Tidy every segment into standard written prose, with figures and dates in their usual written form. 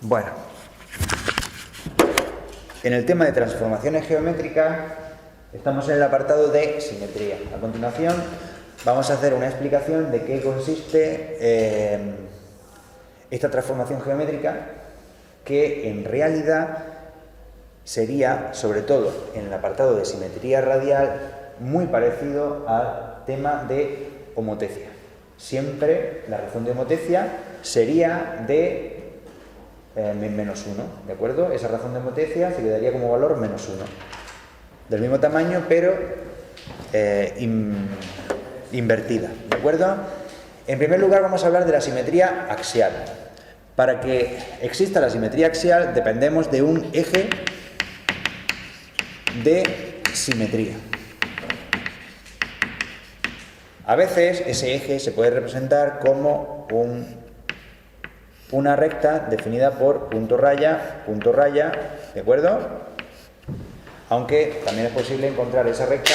Bueno, en el tema de transformaciones geométricas estamos en el apartado de simetría. A continuación vamos a hacer una explicación de qué consiste esta transformación geométrica, que en realidad sería, sobre todo en el apartado de simetría radial, muy parecido al tema de homotecia. Siempre la razón de homotecia sería de menos 1, ¿de acuerdo? Esa razón de homotecia se quedaría como valor menos 1. Del mismo tamaño, pero invertida, ¿de acuerdo? En primer lugar vamos a hablar de la simetría axial. Para que exista la simetría axial dependemos de un eje de simetría. A veces ese eje se puede representar como una recta definida por punto raya, ¿de acuerdo? Aunque también es posible encontrar esa recta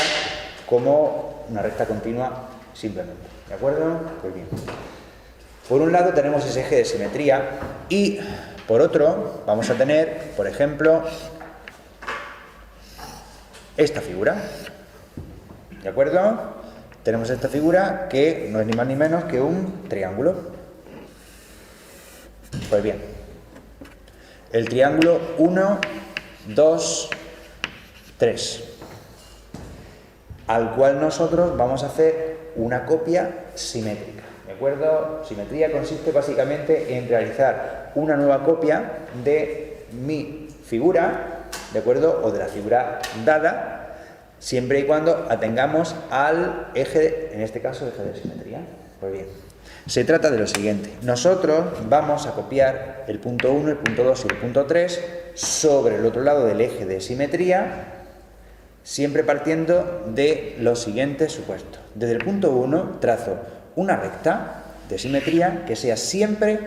como una recta continua simplemente, ¿de acuerdo? Pues bien. Por un lado tenemos ese eje de simetría y por otro vamos a tener, por ejemplo, esta figura, ¿de acuerdo? Tenemos esta figura que no es ni más ni menos que un triángulo. Pues bien, el triángulo 1, 2, 3, al cual nosotros vamos a hacer una copia simétrica, ¿de acuerdo? Simetría consiste básicamente en realizar una nueva copia de mi figura, ¿de acuerdo? O de la figura dada, siempre y cuando atengamos al eje, en este caso, eje de simetría. Pues bien, se trata de lo siguiente. Nosotros vamos a copiar el punto 1, el punto 2 y el punto 3 sobre el otro lado del eje de simetría, siempre partiendo de los siguientes supuestos. Desde el punto 1 trazo una recta de simetría que sea siempre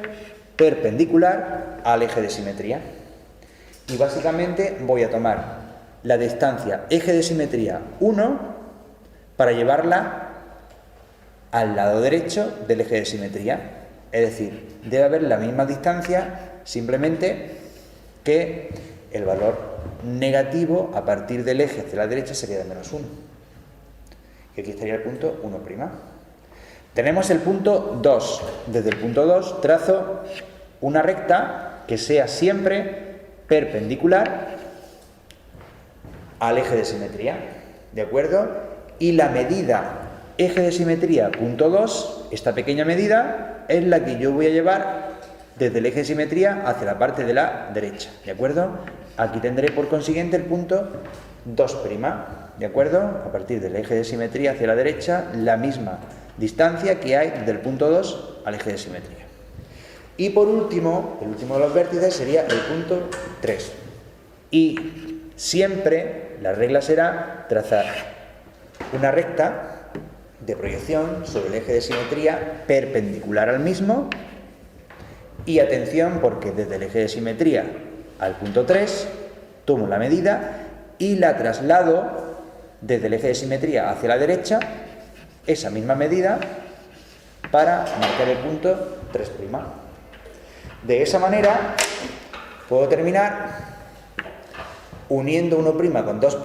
perpendicular al eje de simetría. Y básicamente voy a tomar la distancia eje de simetría 1 para llevarla al lado derecho del eje de simetría. Es decir, debe haber la misma distancia, simplemente que el valor negativo a partir del eje hacia la derecha sería de menos 1. Y aquí estaría el punto 1'. Tenemos el punto 2. Desde el punto 2 trazo una recta que sea siempre perpendicular al eje de simetría, ¿de acuerdo? Y la medida eje de simetría punto 2, esta pequeña medida, es la que yo voy a llevar desde el eje de simetría hacia la parte de la derecha, ¿de acuerdo? Aquí tendré por consiguiente el punto 2', ¿de acuerdo? A partir del eje de simetría hacia la derecha, la misma distancia que hay del punto 2 al eje de simetría. Y por último, el último de los vértices sería el punto 3. Y siempre la regla será trazar una recta de proyección sobre el eje de simetría perpendicular al mismo, y atención porque desde el eje de simetría al punto 3 tomo la medida y la traslado desde el eje de simetría hacia la derecha, esa misma medida, para marcar el punto 3'. De esa manera puedo terminar uniendo 1' con 2',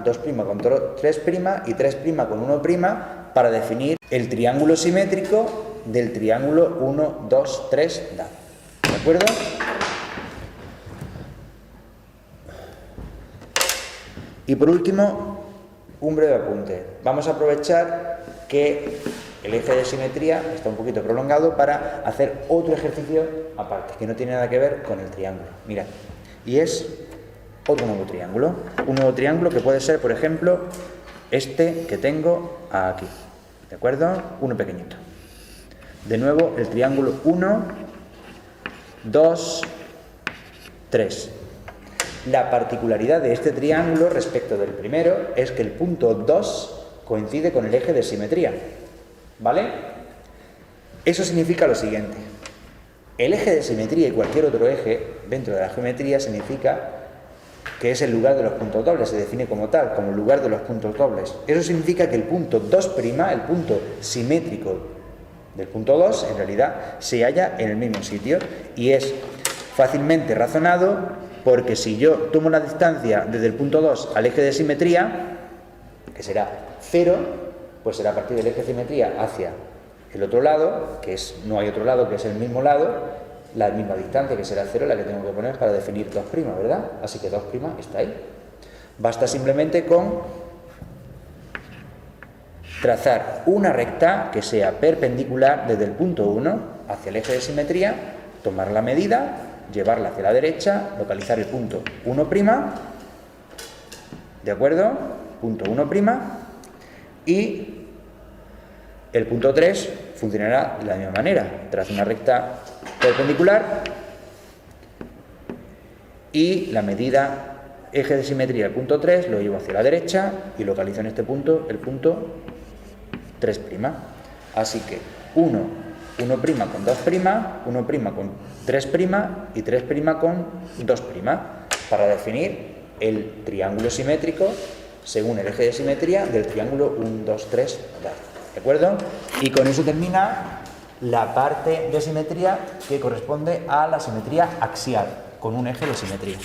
2' con 3' y 3' con 1' para definir el triángulo simétrico del triángulo 1, 2, 3 dado. ¿De acuerdo? Y por último, un breve apunte. Vamos a aprovechar que el eje de simetría está un poquito prolongado para hacer otro ejercicio aparte, que no tiene nada que ver con el triángulo. Mirad, y es otro nuevo triángulo. Un nuevo triángulo que puede ser, por ejemplo, este que tengo aquí, ¿de acuerdo? Uno pequeñito. De nuevo, el triángulo 1, 2, 3. La particularidad de este triángulo respecto del primero es que el punto 2 coincide con el eje de simetría, ¿vale? Eso significa lo siguiente. El eje de simetría y cualquier otro eje dentro de la geometría significa que es el lugar de los puntos dobles, se define como tal, como el lugar de los puntos dobles. Eso significa que el punto 2', el punto simétrico del punto 2, en realidad se halla en el mismo sitio, y es fácilmente razonado, porque si yo tomo la distancia desde el punto 2 al eje de simetría, que será 0, pues será a partir del eje de simetría hacia el otro lado, no hay otro lado, que es el mismo lado, la misma distancia, que será 0, la que tengo que poner para definir 2', ¿verdad? Así que 2' está ahí. Basta simplemente con trazar una recta que sea perpendicular desde el punto 1 hacia el eje de simetría, tomar la medida, llevarla hacia la derecha, localizar el punto 1', ¿de acuerdo? Punto 1', y el punto 3 funcionará de la misma manera. Trazo una recta perpendicular y la medida eje de simetría del punto 3 lo llevo hacia la derecha y localizo en este punto el punto 3'. Así que 1 con 2', 1' con 3' y 3' con 2', para definir el triángulo simétrico según el eje de simetría del triángulo 1, 2, 3 dado. ¿De acuerdo? Y con eso termina la parte de simetría que corresponde a la simetría axial, con un eje de simetría.